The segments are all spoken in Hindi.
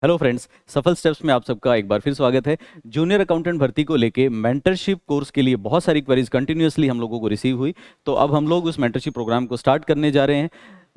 हेलो फ्रेंड्स, सफल स्टेप्स में आप सबका एक बार फिर स्वागत है। जूनियर अकाउंटेंट भर्ती को लेके मेंटरशिप कोर्स के लिए बहुत सारी क्वेरीज कंटिन्यूअसली हम लोगों को रिसीव हुई। तो अब हम लोग उस मेंटरशिप प्रोग्राम को स्टार्ट करने जा रहे हैं।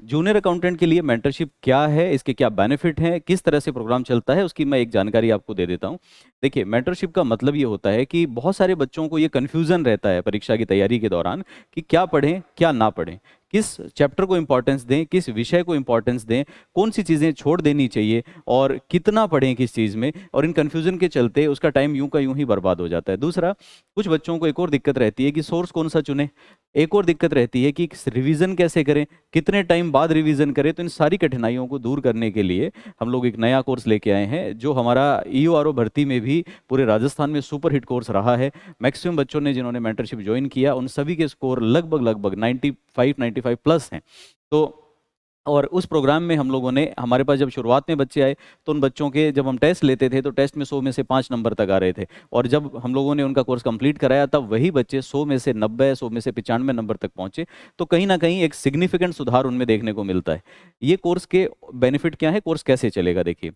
जूनियर अकाउंटेंट के लिए मेंटरशिप क्या है, इसके क्या बेनिफिट हैं, किस तरह से प्रोग्राम चलता है, उसकी मैं एक जानकारी आपको दे देता हूँ। देखिए, मेंटरशिप का मतलब ये होता है कि बहुत सारे बच्चों को ये कन्फ्यूज़न रहता है परीक्षा की तैयारी के दौरान कि क्या पढ़ें क्या ना पढ़ें, किस चैप्टर को इंपॉर्टेंस दें, किस विषय को इंपॉर्टेंस दें, कौन सी चीज़ें छोड़ देनी चाहिए और कितना पढ़ें किस चीज़ में। और इन कन्फ्यूज़न के चलते उसका टाइम यूं का यूं ही बर्बाद हो जाता है। दूसरा, कुछ बच्चों को एक और दिक्कत रहती है कि सोर्स कौन सा चुने। एक और दिक्कत रहती है कि रिवीजन कैसे करें, कितने टाइम बाद रिवीजन करें। तो इन सारी कठिनाइयों को दूर करने के लिए हम लोग एक नया कोर्स लेके आए हैं, जो हमारा ईओआरओ भर्ती में भी पूरे राजस्थान में सुपर हिट कोर्स रहा है। मैक्सिमम बच्चों ने जिन्होंने मेंटरशिप ज्वाइन किया उन सभी के स्कोर लगभग लगभग 95 प्लस हैं। तो और उस प्रोग्राम में हम लोगों ने, हमारे पास जब शुरुआत में बच्चे आए तो उन बच्चों के जब हम टेस्ट लेते थे तो टेस्ट में 100 में से 5 नंबर तक आ रहे थे। और जब हम लोगों ने उनका कोर्स कंप्लीट कराया तब वही बच्चे 100 में से 90, 100 में से 95 नंबर तक पहुंचे। तो कहीं ना कहीं एक सिग्निफिकेंट सुधार उनमें देखने को मिलता है। ये कोर्स के बेनिफिट क्या है, कोर्स कैसे चलेगा, देखिए।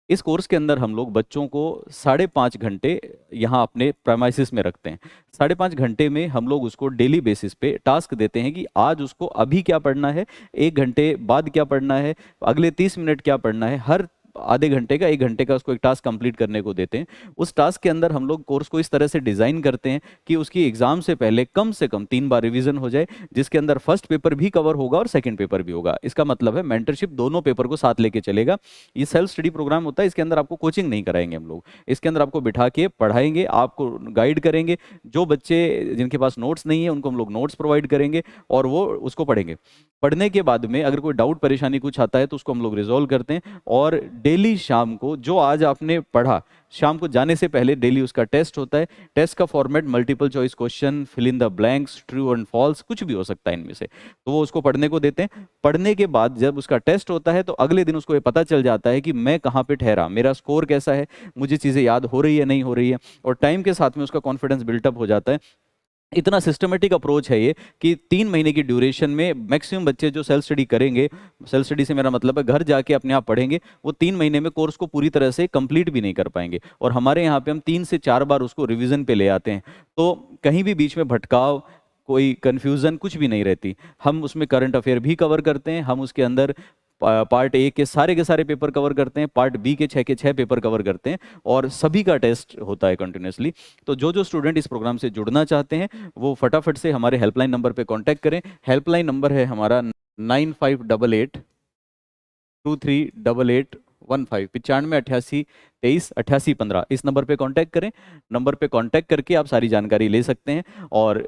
इस कोर्स के अंदर हम लोग बच्चों को 5.5 घंटे यहाँ अपने प्रेमाइसिस में रखते हैं। 5.5 घंटे में हम लोग उसको डेली बेसिस पे टास्क देते हैं कि आज उसको अभी क्या पढ़ना है, 1 घंटे बाद क्या पढ़ना है, अगले 30 मिनट क्या पढ़ना है। हर आधे घंटे का 1 घंटे का उसको एक टास्क कंप्लीट करने को देते हैं। उस टास्क के अंदर हम लोग कोर्स को इस तरह से डिज़ाइन करते हैं कि उसकी एग्जाम से पहले से कम 3 बार रिवीजन हो जाए, जिसके अंदर फर्स्ट पेपर भी कवर होगा और सेकंड पेपर भी होगा। इसका मतलब है मेंटरशिप दोनों पेपर को साथ लेके चलेगा। ये सेल्फ स्टडी प्रोग्राम होता है, इसके अंदर आपको कोचिंग नहीं कराएंगे हम लोग। इसके अंदर आपको बिठा के पढ़ाएंगे, आपको गाइड करेंगे। जो बच्चे जिनके पास नोट्स नहीं है उनको हम लोग नोट्स प्रोवाइड करेंगे और वो उसको पढ़ेंगे। पढ़ने के बाद में अगर कोई डाउट परेशानी कुछ आता है तो उसको हम लोग रिजॉल्व करते हैं। और डेली शाम को जो आज आपने पढ़ा, शाम को जाने से पहले डेली उसका टेस्ट होता है। टेस्ट का format multiple choice question, fill in the blanks, true and false, कुछ भी हो सकता है इनमें से। तो वो उसको पढ़ने को देते हैं। पढ़ने के बाद जब उसका टेस्ट होता है तो अगले दिन उसको ये पता चल जाता है कि मैं कहाँ पे ठहरा, मेरा स्कोर कैसा है, मुझे चीज़ें याद हो रही है नहीं हो रही है। और टाइम के साथ में उसका कॉन्फिडेंस बिल्टअप हो जाता है। इतना सिस्टमेटिक अप्रोच है ये कि 3 महीने की ड्यूरेशन में मैक्सिमम बच्चे जो सेल्फ स्टडी करेंगे, सेल्फ स्टडी से मेरा मतलब है घर जाके अपने आप पढ़ेंगे, वो 3 महीने में कोर्स को पूरी तरह से कंप्लीट भी नहीं कर पाएंगे। और हमारे यहाँ पे हम 3 से 4 बार उसको रिवीजन पे ले आते हैं। तो कहीं भी बीच में भटकाव, कोई कन्फ्यूज़न कुछ भी नहीं रहती। हम उसमें करंट अफेयर भी कवर करते हैं, हम उसके अंदर पार्ट ए के सारे पेपर कवर करते हैं, पार्ट बी के 6 पेपर कवर करते हैं और सभी का टेस्ट होता है कंटिन्यूसली। तो जो जो स्टूडेंट इस प्रोग्राम से जुड़ना चाहते हैं वो फटाफट से हमारे हेल्पलाइन नंबर पे कांटेक्ट करें। हेल्पलाइन नंबर है हमारा 9588 238815, 9588238815। इस नंबर पे कांटेक्ट करें। नंबर पे कांटेक्ट करके आप सारी जानकारी ले सकते हैं और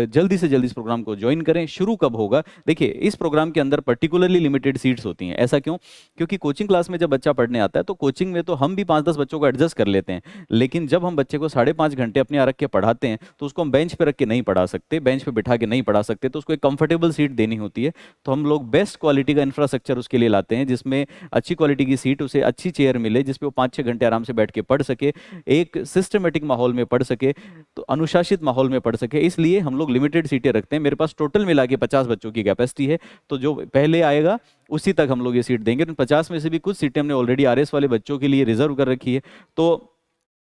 जल्दी से जल्दी इस प्रोग्राम को ज्वाइन करें। शुरू कब होगा, देखिए इस प्रोग्राम के अंदर पर्टिकुलरली लिमिटेड सीट्स होती हैं। ऐसा क्यों? क्योंकि कोचिंग क्लास में जब बच्चा पढ़ने आता है तो कोचिंग में तो हम भी 5-10 बच्चों को एडजस्ट कर लेते हैं, लेकिन जब हम बच्चे को 5.5 घंटे अपने यहाँ रख के पढ़ाते हैं तो उसको हम बेंच पे रख के नहीं पढ़ा सकते, बेंच पे बिठा के नहीं पढ़ा सकते। तो उसको एक कंफर्टेबल सीट देनी होती है। तो हम लोग बेस्ट क्वालिटी का इंफ्रास्ट्रक्चर उसके लिए लाते हैं, जिसमें अच्छी क्वालिटी की सीट, उसे अच्छी चेयर मिले जिसपे वो 5-6 घंटे आराम से बैठ के पढ़ सके, एक सिस्टमेटिक माहौल में पढ़ सके, तो अनुशासित माहौल में पढ़ सके। इसलिए हम लोग लिमिटेड सीटें रखते हैं। मेरे पास टोटल मिला के 50 बच्चों की कैपेसिटी है। तो जो पहले आएगा उसी तक हम लोग ये सीट देंगे। 50 में से भी कुछ सीटें हमने ऑलरेडी आरएस वाले बच्चों के लिए रिजर्व कर रखी है। तो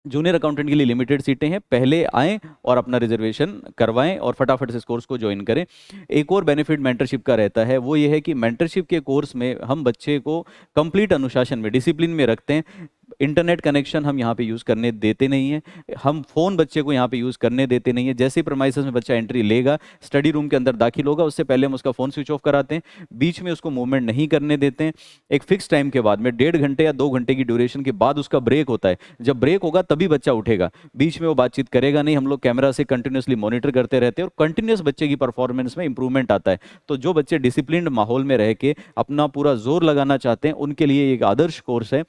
जूनियर अकाउंटेंट के लिए लिमिटेड सीटें हैं, पहले आएँ और अपना रिजर्वेशन करवाएं और फटाफट से इस कोर्स को ज्वाइन करें। एक और बेनिफिट मेंटरशिप का रहता है, वो ये है कि मेंटरशिप के कोर्स में हम बच्चे को कंप्लीट अनुशासन में, डिसिप्लिन में रखते हैं। इंटरनेट कनेक्शन हम यहाँ पे यूज़ करने देते नहीं हैं, हम फ़ोन बच्चे को यहाँ पे यूज़ करने देते नहीं है। जैसे ही प्रेमाइसेस में बच्चा एंट्री लेगा, स्टडी रूम के अंदर दाखिल होगा, उससे पहले हम उसका फ़ोन स्विच ऑफ कराते हैं, बीच में उसको मूवमेंट नहीं करने देते हैं। एक फिक्स टाइम के बाद में 1.5 घंटे या 2 घंटे की ड्यूरेशन के बाद उसका ब्रेक होता है। जब ब्रेक होगा तभी बच्चा उठेगा, बीच में वो बातचीत करेगा नहीं। हम लोग कैमरा से कंटिन्यूसली मॉनिटर करते रहते हैं और कंटिन्यूस बच्चे की परफॉर्मेंस में इंप्रूवमेंट आता है। तो जो बच्चे डिसिप्लिन्ड माहौल में रह के अपना पूरा जोर लगाना चाहते हैं उनके लिए एक आदर्श कोर्स है।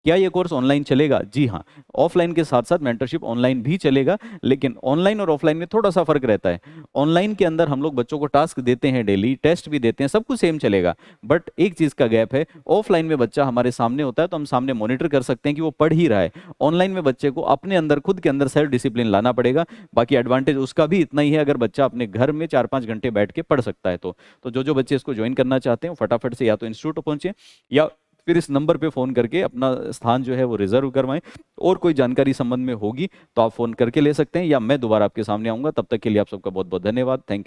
क्या ये कोर्स ऑनलाइन चलेगा? जी हाँ, ऑफलाइन के साथ साथ मेंटरशिप ऑनलाइन भी चलेगा, लेकिन ऑनलाइन और ऑफलाइन में थोड़ा सा फर्क रहता है। ऑनलाइन के अंदर हम लोग बच्चों को टास्क देते हैं, डेली टेस्ट भी देते हैं, सब कुछ सेम चलेगा। बट एक चीज़ का गैप है, ऑफलाइन में बच्चा हमारे सामने होता है तो हम सामने मॉनिटर कर सकते हैं कि वो पढ़ ही रहा है। ऑनलाइन में बच्चे को अपने अंदर, खुद के अंदर सेल्फ डिसिप्लिन लाना पड़ेगा। बाकी एडवांटेज उसका भी इतना ही है, अगर बच्चा अपने घर में 4-5 घंटे बैठ के पढ़ सकता है तो जो जो बच्चे इसको ज्वाइन करना चाहते हैं वो फटाफट से या तो इंस्टीट्यूट पहुंचे या फिर इस नंबर पे फ़ोन करके अपना स्थान जो है वो रिजर्व करवाएं। और कोई जानकारी संबंध में होगी तो आप फ़ोन करके ले सकते हैं, या मैं दोबारा आपके सामने आऊँगा। तब तक के लिए आप सबका बहुत बहुत धन्यवाद। Thank you.